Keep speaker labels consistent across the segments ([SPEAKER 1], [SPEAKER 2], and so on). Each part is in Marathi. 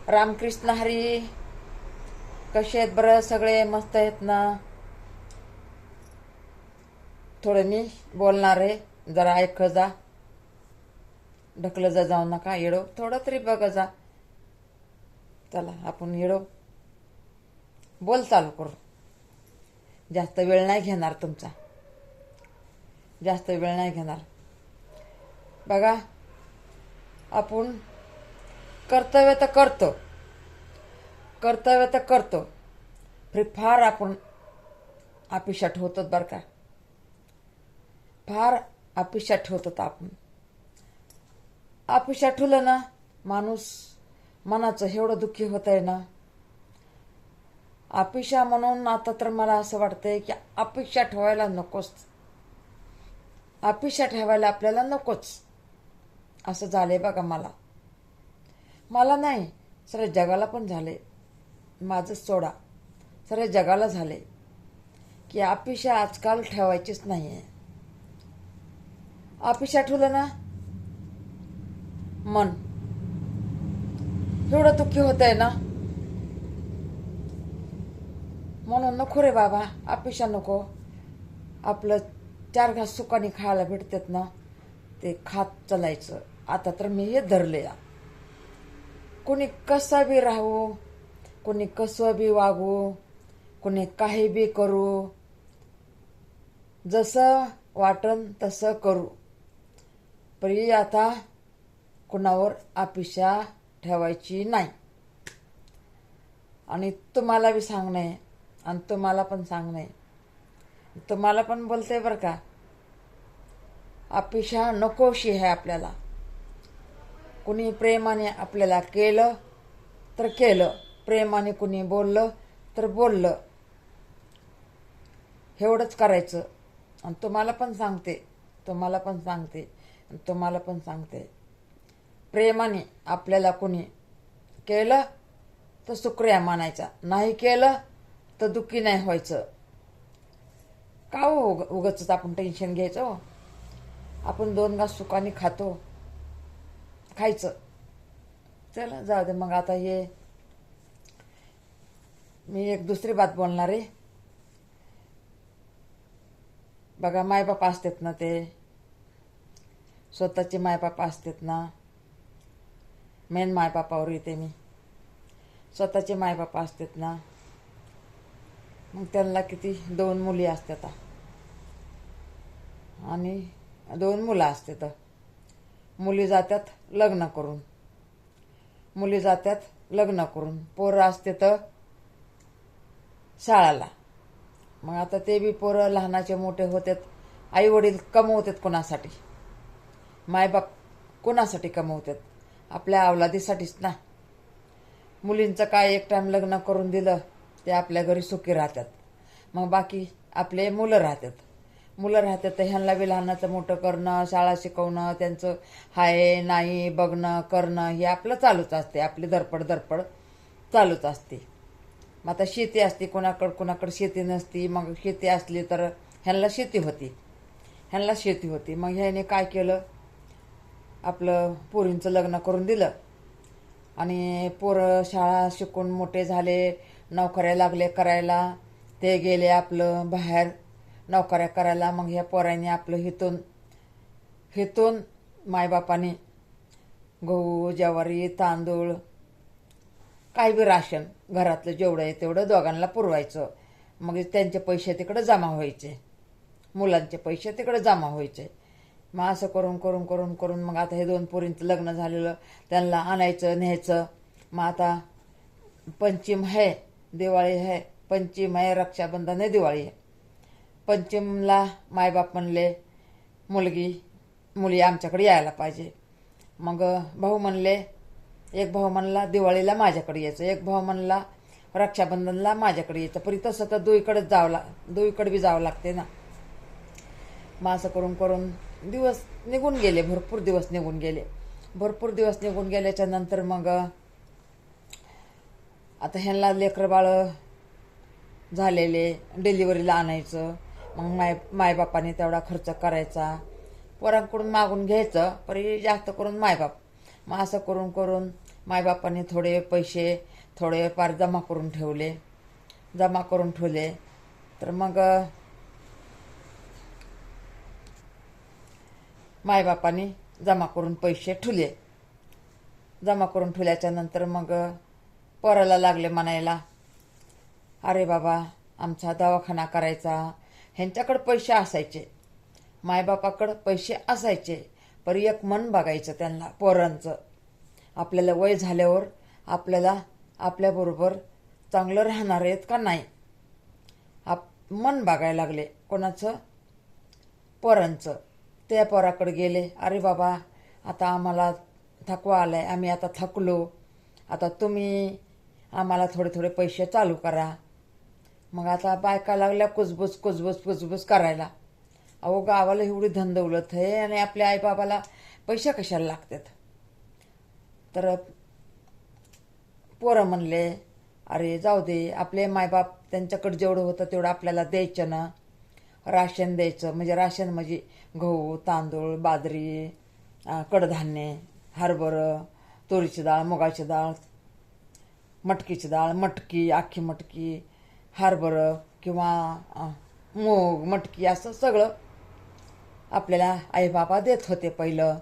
[SPEAKER 1] रामकृष्ण हरी. कसे आहेत बरं सगळे? मस्त आहेत ना? थोडं मी बोलणार आहे, जरा ऐक जा. ढकलं जा, जाऊ नका. येडो थोडं तरी बघ जा. चला आपण येडो बोल चालू करू. जास्त वेळ नाही घेणार तुमचा, जास्त वेळ नाही घेणार. बघा, आपण कर्तव्य तर करतो, कर्तव्य तर करतो, फार आपण अपेक्षा ठेवतो बरं का. फार अपेक्षा ठेवतो आपण. अपेक्षा ठेवलं ना माणूस मनाचं एवढं दुःखी होत आहे ना. अपेक्षा म्हणून आता तर मला असं वाटतंय की अपेक्षा ठेवायला नकोच, अपेक्षा ठेवायला आपल्याला नकोच असं झालंय बघा. मला नाही, सगळ्या जगाला पण झाले. माझंच सोडा, सगळ्या जगाला झाले की अपेक्षा आजकाल ठेवायचीच नाही आहे. अपेक्षा ठेवलं ना मन एवढं दुःखी होत आहे ना. म्हणून नको रे बाबा, अपेक्षा नको. आपलं 4 घास सुखाने खायला भेटतात ना, ते खात चालायचं. आता तर मी हे धरले. कोणी कसा बी राहू, कोणी कसं बी वागू, कोणी काही बी करू, जसं वाटन तसं करू, परी आता कुणावर अपेक्षा ठेवायची नाही. आणि तुम्हाला बी सांगणे आणि तुम्हाला पण सांगणे, तुम्हाला पण बोलते बरं का. अपेक्षा नकोशी आहे आपल्याला. कुणी प्रेमाने आपल्याला केलं तर केलं, प्रेमाने कुणी बोललं तर बोललं, एवढंच करायचं. आणि तुम्हाला पण सांगते, तुम्हाला पण सांगते, तुम्हाला पण सांगते, प्रेमाने आपल्याला कुणी केलं तर शुक्रिया मानायचा, नाही केलं तर दुःखी नाही व्हायचं. का हो उगाच आपण टेन्शन घ्यायचं हो. आपण 2 घास सुखाने खायचं. चला जाऊ दे मग. आता हे मी एक दुसरी बात बोलणार आहे. बघा, मायबाप असतात ना, ते स्वतःचे मायबाप असतात ना, मेन मायबापावर येते मी. स्वतःचे मायबाप असतात ना, मग त्यांना किती 2 मुली असतात आणि 2 मुलं असतात. मुली जातात लग्न करून, मुली जातात लग्न करून, पोरं असतात शाळाला. मग आता ते बी पोरं लहानाचे मोठे होतात. आई वडील कमवतात कोणासाठी? मायबाप कोणासाठी कमवतात? आपल्या अवलादीसाठीच ना. मुलींचं काय, एक टाइम लग्न करून दिलं ते आपल्या घरी सुखी राहतात. मग बाकी आपले मुलं राहतात. मुलं राहतात तर ह्यांना बी लहानाचं मोठं करणं, शाळा शिकवणं, त्यांचं हाय नाही बघणं करणं हे आपलं चालूच असते. आपली धडपड चालूच असते. मग आता शेती असते कोणाकडे शेती नसती. मग शेती असली तर ह्यांना शेती होती, मग ह्याने काय केलं, आपलं पोरींचं लग्न करून दिलं आणि पोरं शाळा शिकून मोठे झाले, नोकऱ्या लागले करायला, ते गेले आपलं बाहेर नोकऱ्या करायला. मग ह्या पोरांनी आपलं हितून मायबापाने गहू ज्वारी तांदूळ काय बी राशन घरातलं जेवढं आहे तेवढं दोघांना पुरवायचं. मग त्यांचे पैसे तिकडे जमा व्हायचे, मुलांचे पैसे तिकडे जमा व्हायचे. मग असं करून मग आता हे 2 पोरींचं लग्न झालेलं, त्यांना आणायचं न्यायचं. मग आता पंचम आहे, दिवाळी आहे, पंचम आहे, रक्षाबंधन आहे, दिवाळी आहे. पंचमला मायबाप म्हणले मुली आमच्याकडे यायला पाहिजे. मग भाऊ म्हणले, एक भाऊ म्हणला दिवाळीला माझ्याकडे यायचं, एक भाऊ म्हणला रक्षाबंधनला माझ्याकडे यायचं. परी तसं तर दुईकडे बी जावं लागते ना. मग असं करून दिवस निघून गेले, भरपूर दिवस निघून गेल्याच्या नंतर मग आता ह्यांना लेकरं बाळ झालेले, डिलिव्हरीला आणायचं. मग मायबापाने तेवढा खर्च करायचा, पोरांकडून मागून घ्यायचं, परी जास्त करून मायबाप. मग असं करून मायबापांनी थोडे पैसे थोडे फार जमा करून ठेवले तर मग मायबापांनी जमा करून पैसे ठेवल्याच्या नंतर मग पोराला लागले म्हणायला, अरे बाबा आमचा दवाखाना करायचा. ह्यांच्याकडे पैसे असायचे, मायबापाकडं पैसे असायचे, पर एक मन बघायचं त्यांना पोरांचं. आपल्याला वय झाल्यावर आपल्याला आपल्याबरोबर चांगलं राहणार आहेत का नाही मन बघायला लागले. कोणाचं? पोरांचं. त्या पोराकडे गेले, अरे बाबा आता आम्हाला थकवा आलाय, आम्ही आता थकलो, आता तुम्ही आम्हाला थोडे पैसे चालू करा. मग आता बायका लागल्या कुजबूज करायला. अहो गावाला एवढी धनदौलत आहे आणि आपल्या आईबाबाला पैसे कशाला लागतात. तर पोरं म्हणले, अरे जाऊ दे, आपले मायबाप त्यांच्याकडे जेवढं होतं तेवढं आपल्याला द्यायचं ना. राशन द्यायचं, म्हणजे राशन म्हणजे गहू, तांदूळ, बाजरी, कडधान्य, हरभरं, तुरीची डाळ, मुगाची डाळ, मटकीची डाळ, मटकी, अख्खी मटकी, हरभरं किंवा मूग, मटकी असं सगळं आपल्याला आईबाबा देत होते पहिलं.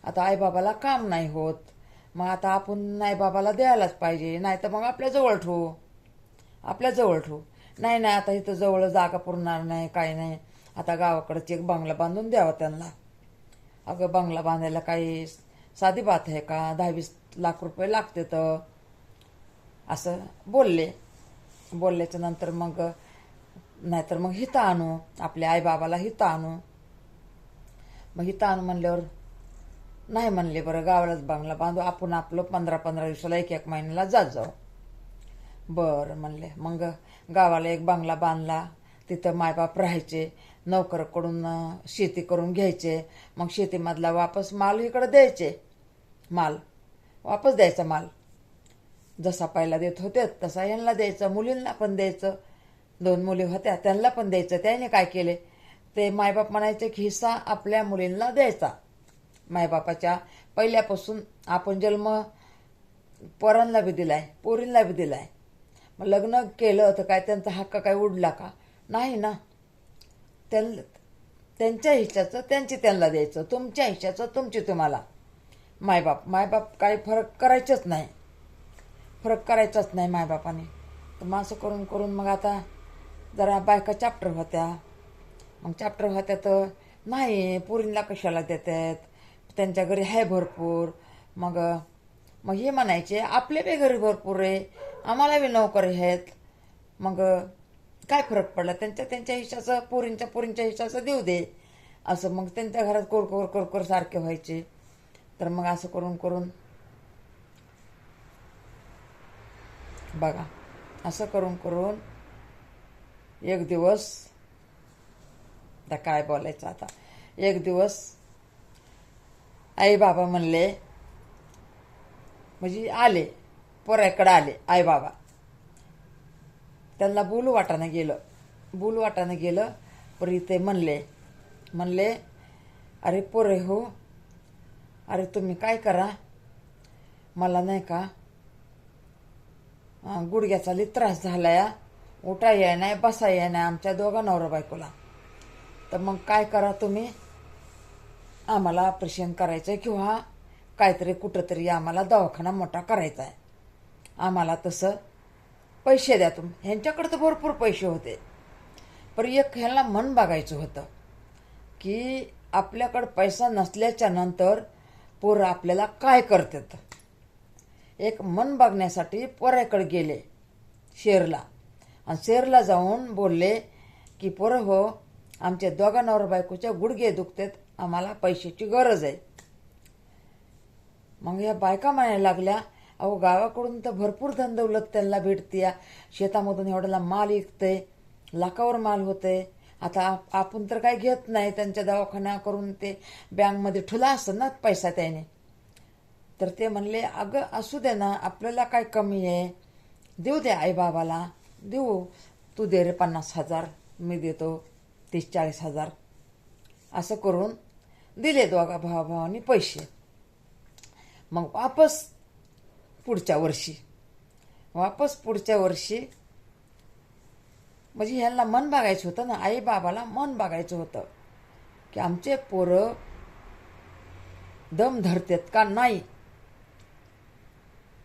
[SPEAKER 1] आता आईबाबाला काम नाही होत, मग आता आपण आईबाबाला द्यायलाच पाहिजे, नाही तर मग आपल्या जवळ ठेवू. नाही आता इथं जवळ जागा पुरणार नाही, काय नाही, आता गावाकडचे एक बंगला बांधून द्यावा त्यांना. अगं बंगला बांधायला काही साधी बात आहे का? 10-20 लाख रुपये लागते तर असं बोलल्याच्या नंतर मग नाहीतर मग हिता आणू, आपल्या आईबाबाला हिता आणू. मग हिता आणू म्हणल्यावर नाही म्हणले, बरं गावालाच बंगला बांधू, आपण आपलं 15-15 दिवसाला 1-1 महिन्याला जाऊ. बरं म्हणले. मग गावाला एक बंगला बांधला, तिथं मायबाप राहायचे, नोकरकडून शेती करून घ्यायचे, मग शेतीमधला वापस माल इकडे द्यायचे, वापस द्यायचा माल. जसा पहिला देत होते तसा यांना द्यायचं, मुलींना पण द्यायचं. 2 मुली होत्या त्यांना पण द्यायचं. त्याने काय केले, ते मायबाप म्हणायचे की हिस्सा आपल्या मुलींना द्यायचा. मायबापाच्या पहिल्यापासून आपण जन्म पोरांना बी दिलाय, पोरींना बी दिलाय. मग लग्न केलं तर काय त्यांचा हक्क काय उडला का? नाही ना. त्यांच्या हिश्श्याचं त्यांना द्यायचं, तुमच्या हिश्श्याचं तुम्हाला. मायबाप काही फरक करायचाच नाही मायबापाने. तर मग असं करून मग आता जरा बायका चॅप्टर होत्या तर नाही पोरींना कशाला देतात, त्यांच्या घरी आहे भरपूर. मग हे म्हणायचे आपल्या बी घरी भरपूर आहे, आम्हाला बी नोकरी आहेत, मग काय फरक पडला, त्यांच्या हिश्श्याचं पोरींच्या हिश्श्याचं देऊ दे. असं मग त्यांच्या घरात कोरकोर सारखे व्हायचे. तर मग असं करून बघा, असं करून एक दिवस, आता काय बोलायचं, आता एक दिवस आई बाबा म्हणले, म्हणजे आले पोराकडे आले आई बाबा. त्यांना बोलू वाटानं गेलं पर इथे म्हणले अरे पोरे हो, अरे तुम्ही काय करा, मला नाही का गुडघ्याचा लई त्रास झालाय, उठा याय नाही बसा याय नाही आमच्या दोघा नवरा बायकोला. तर मग काय करा तुम्ही, आम्हाला ऑपरेशन करायचं आहे किंवा काहीतरी कुठंतरी आम्हाला दवाखाना मोठा करायचा आहे, आम्हाला तसं पैसे द्या तुम्ही. ह्यांच्याकडे तर भरपूर पैसे होते, पण एक ह्यांना मन बघायचं होतं की आपल्याकडं पैसा नसल्याच्या नंतर पोरं आपल्याला काय करतात. एक मन बघण्यासाठी पोराकडे गेले शेरला, आणि शेरला जाऊन बोलले की पोरं हो, आमच्या दोघा नवरा बायकोच्या गुडघे दुखतात, आम्हाला पैशाची गरज आहे. मग या बायका म्हणायला लागल्या, अहो गावाकडून तर भरपूर धनदौलत त्यांना भेटते, शेतामधून एवढ्याला माल विकते, लाखावर माल होते, आता आपण तर काही घेत नाही, त्यांच्या दवाखाना करून ते बँकमध्ये ठुला असतं ना पैसा त्याने. तर ते म्हणले, अगं असू दे ना, आपल्याला काय कमी आहे, देऊ दे आई बाबाला, देऊ, तू दे रे 50,000, मी देतो 30-40,000. असं करून दिले दोघा भावाभावांनी पैसे. मग वापस पुढच्या वर्षी पुढच्या वर्षी म्हणजे ह्यांना मन बघायचं होतं ना, आई बाबाला मन बघायचं होतं की आमचे पोरं दम धरतेत का नाही,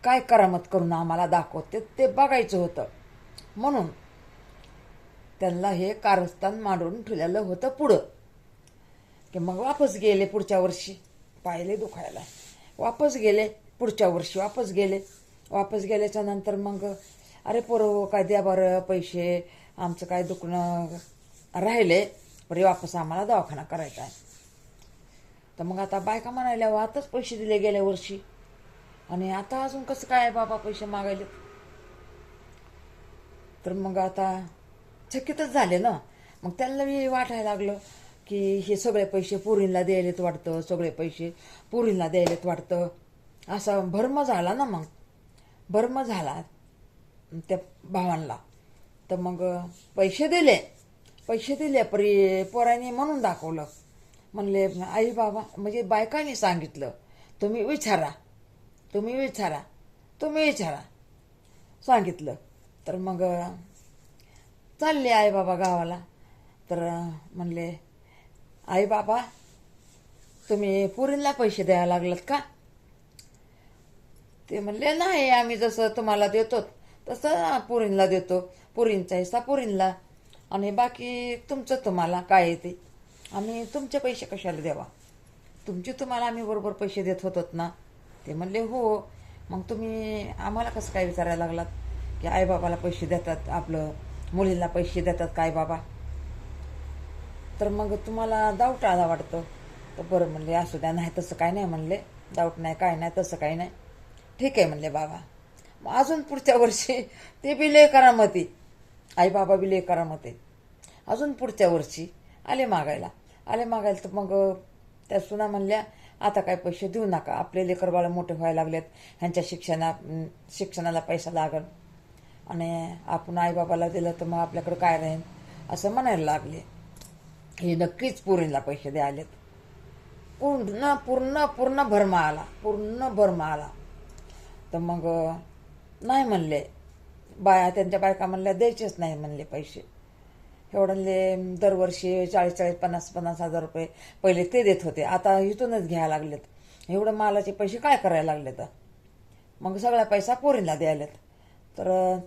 [SPEAKER 1] काय करामत करून आम्हाला दाखवते ते बघायचं होतं. म्हणून त्यांना हे कारस्थान मांडून ठेवलेलं होतं पुढं. की मग वापस गेले पुढच्या वर्षी, पाहिले दुखायला, वापस गेले पुढच्या वर्षी, वापस गेल्याच्या नंतर मग अरे पोरं काय द्या बरं पैसे, आमचं काय दुखणं राहिले बरे, वापस आम्हाला दवाखाना करायचा आहे. तर मग आता बायका म्हणायला आताच पैसे दिले गेल्या वर्षी आणि आता अजून कसं काय बाबा पैसे मागायले. तर मग आता चकितच झाले ना. मग त्यांना बी वाटायला लागलं की हे सगळे पैसे पोरींना द्यायलेत वाटतं, सगळे पैसे पोरींना द्यायलेत वाटतं. असा भरम झाला ना. मग भरम झाला त्या भावांना. तर मग पैसे दिले पोरांनी म्हणून दाखवलं. म्हणले आई बाबा म्हणजे बायकांनी सांगितलं तुम्ही विचारा सांगितलं. तर मग चालले आई बाबा गावाला. तर म्हणले आई बाबा तुम्ही पुरींना पैसे द्यायला लागलात का. ते म्हणले नाही, आम्ही जसं तुम्हाला देतो तसं पुरींना देतो, पुरींचा हिस्सा पुरींना आणि बाकी तुमचं तुम्हाला काय येते, आम्ही तुमचे पैसे कशाला द्यावा, तुमचे तुम्हाला आम्ही बरोबर पैसे देत होतोत ना. ते म्हणले हो. मग तुम्ही आम्हाला कसं काय विचारायला लागलात की आई बाबाला पैसे देतात, आपलं मुलींना पैसे देतात काय बाबा. तर मग तुम्हाला डाऊट आला वाटतं. तर बरं म्हणले असू द्या, नाही तसं काय नाही म्हणले, डाऊट नाही काय नाही तसं काही नाही, ठीक आहे म्हणले बाबा. मग अजून पुढच्या वर्षी ते बी लय करामती, आई बाबा बी लय करामती. अजून पुढच्या वर्षी आले मागायला. तर मग त्या सुना म्हणल्या आता काय पैसे देऊ नका, आपले लेकर बाळ मोठे व्हायला लागलेत, ह्यांच्या शिक्षणाला पैसा लागल आणि आपण आईबाबाला दिलं तर मग आपल्याकडं काय राहील असं म्हणायला लागले. हे नक्कीच पोरींना पैसे द्यायलेत. पूर्ण भरमा आला. तर मग नाही म्हणले त्यांच्या बायका म्हणल्या द्यायचेच नाही म्हणले पैसे. एवढे दरवर्षी 40-40, 50-50 हजार रुपये पहिले ते देत होते, आता इथूनच घ्यायला लागलेत. एवढं मालाचे पैसे काय करायला लागले. तर मग सगळा पैसा पोरींना द्यायलेत. तर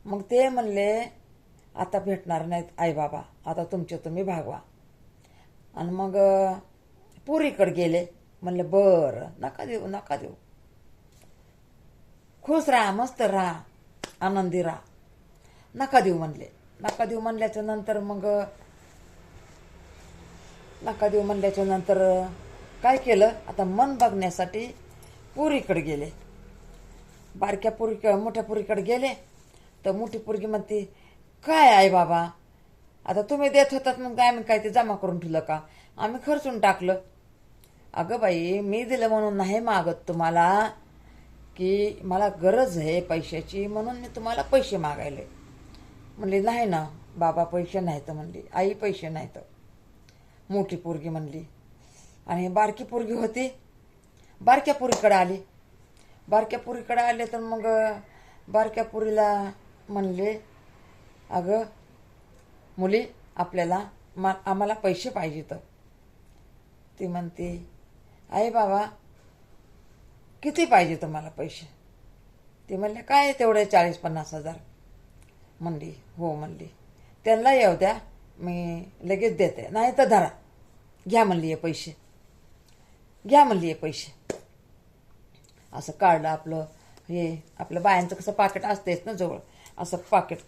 [SPEAKER 1] मग ते म्हणले आता भेटणार नाहीत आई बाबा, आता तुमचे तुम्ही भागवा. आणि मग पोरीकडे गेले. म्हणले बरं नका देऊ, खुश राहा, मस्त राहा, आनंदी राहा, नका देऊ म्हणल्याच्या नंतर मग काय केलं, आता मन बघण्यासाठी पोरीकडे गेले. मोठ्या पोरीकडे गेले. तर मोठी पोरगी म्हणते काय आई बाबा आता तुम्ही देत होतात मग आम्ही काय ते जमा करून ठेवलं का, आम्ही खर्चून टाकलं. अगं बाई मी दिलं म्हणून नाही मागत तुम्हाला, की मला गरज आहे पैशाची म्हणून मी तुम्हाला पैसे मागायले. म्हणले नाही ना बाबा पैसे नाहीत म्हणली, आई पैसे नाहीत, मोठी पोरगी म्हणली. आणि बारकी पोरगी होती, बारक्या पोरीकडे आले. तर मग बारक्या पोरीला म्हणले अगं मुली आम्हाला पैसे पाहिजेत. ती म्हणते आई बाबा किती पाहिजे तुम्हाला पैसे. ती म्हणले काय तेवढे 40-50 हजार. म्हणली हो म्हणली, त्यांना येऊ द्या मी लगेच देते, नाही तर धरा घ्या म्हणली हे पैसे. असं काढलं आपलं बायांचं कसं पाकिट असतेच ना जवळ, असं पाकिट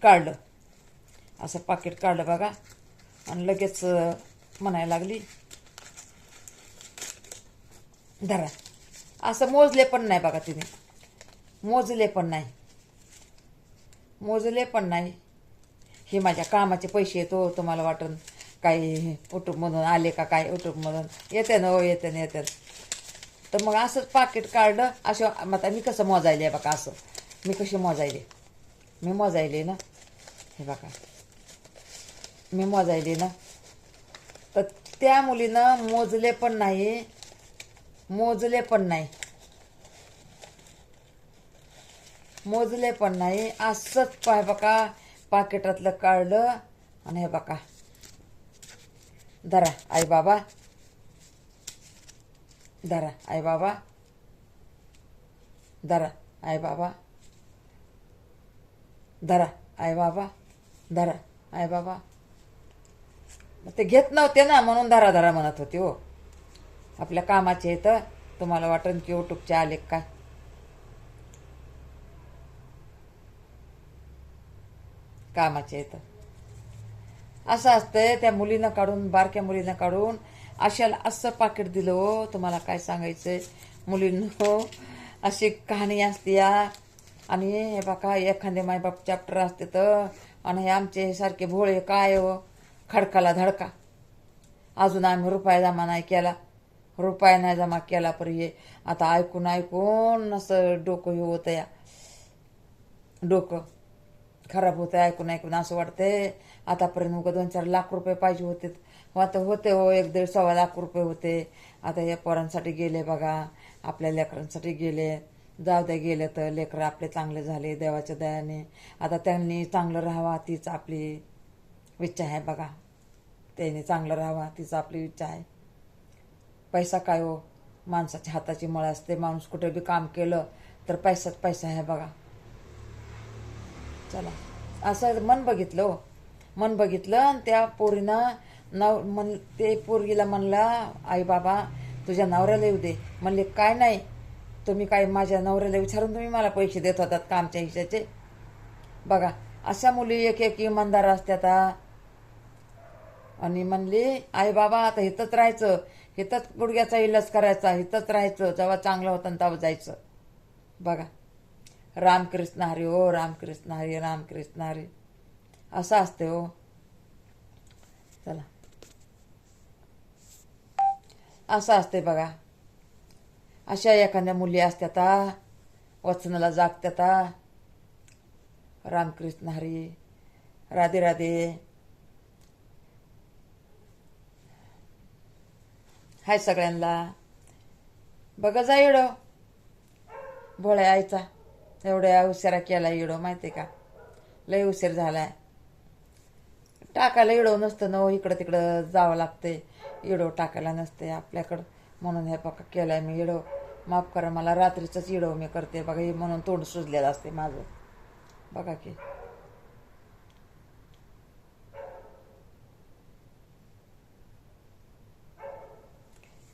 [SPEAKER 1] काढलं बघा. आणि लगेच म्हणायला लागली धरा. असं मोजले पण नाही बघा तिने, मोजले पण नाही. हे माझ्या कामाचे पैसे येतो, तुम्हाला वाटून काही युट्यूबमधून आले का, काय युट्यूबमधून येते ना. तर मग असंच पाकिट काढलं. असं आता मी कसं मोजायले बघा, असं मी कशी मोजायले ना, हे बघा मी मोजायले ना. तर त्या मुलीनं मोजले पण नाही. मोजले पण नाही, असंच पाय बघा पाकिटातलं काढलं आणि हे बघा धरा आई बाबा, धरा आई बाबा, धरा आई बाबा, धरा आई बाबा, धरा आई बाबा. ते घेत नव्हते ना म्हणून धरा धरा म्हणत होती हो. आपल्या कामाचे इथं तुम्हाला वाटन की यूट्यूबचे आले काय. कामाचे इथं असं असतंय. त्या मुलीनं काढून, बारक्या मुलीनं काढून अशाला असं पाकिट दिलं हो. तुम्हाला काय सांगायचंय मुलींनो, अशी कहाणी असते या. आणि हे बघा एखादे मायबाप चॅप्टर असते तर, आणि हे आमचे सारखे भोळे काय हो, खडकाला धडका. अजून आम्ही रुपया जमा नाही केला, रुपया नाही जमा केला पर हे आता ऐकून ऐकून असं डोकं हे होतं या, डोकं खराब होतं ऐकून ऐकून. असं वाटतंय आतापर्यंत उगा 2-4 लाख रुपये पाहिजे होते. आता होते हो 1-1.5 लाख रुपये होते. आता या पोरांसाठी गेले बघा, आपल्या लेकरांसाठी गेले. जाऊ द्या गेले तर, लेकरं आपले चांगले झाले देवाच्या दयाने. आता त्यांनी चांगलं राहावा तीच आपली इच्छा आहे बघा. त्याने चांगलं राहावा तीच आपली इच्छा आहे. पैसा काय हो, माणसाच्या हाताची मळ असते. माणूस कुठे बी काम केलं तर पैसाच पैसा आहे बघा. चला असं मन बघितलं हो, मन बघितलं. आणि त्या पोरीनं ते पोरगीला म्हणला आई बाबा तुझ्या नवऱ्याला येऊ दे. म्हणले काय नाही, तुम्ही काय माझ्या नवऱ्याला विचारून तुम्ही मला पैसे देत होतात का आमच्या हिश्श्याचे. बघा अशा मुली एक एक इमानदार असतात. आणि म्हणली आई बाबा आता इथंच राहायचं, इथंच गुडघ्याचा इलाज करायचा, इथंच राहायचं, जेव्हा चांगलं होतं तेव्हा जायचं. बघा रामकृष्ण हरी हो, रामकृष्ण हरी, रामकृष्ण हरी असं असते हो. चला असं असते बघा. अशा एखाद्या मुली असत्यात वचनाला जागत्यात. रामकृष्ण हरी, राधे राधे. हाय सगळ्यांना. बघा जा इडो भोळ्या आईचा, एवढ्या उशिरा केला इडो माहिती का, लय उशीर झालाय. टाकायला इडो नसतं ना, इकडं तिकडं जावं लागते, इडो टाकायला नसते आपल्याकडं. म्हणून हे बघा केलाय मी इडो. माफ करा मला, रात्रीचंच इडो मी करते बघा. हे म्हणून तोंड सुजलेलं असते माझं बघा की.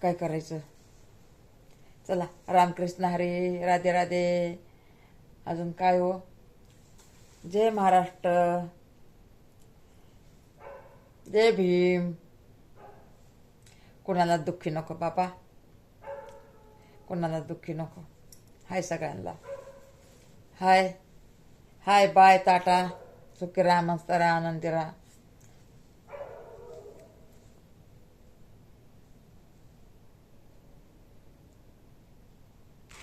[SPEAKER 1] काय करायचं. चला रामकृष्ण हरी, राधे राधे. अजून काय हो, जय महाराष्ट्र, जय भीम. कोणाला दुःखी नको बाबा, कोणाला दुःखी नको. हाय सगळ्यांना. हाय हाय बाय टाटा. सुखी राहा, मस्त राहा, आनंदी राहा.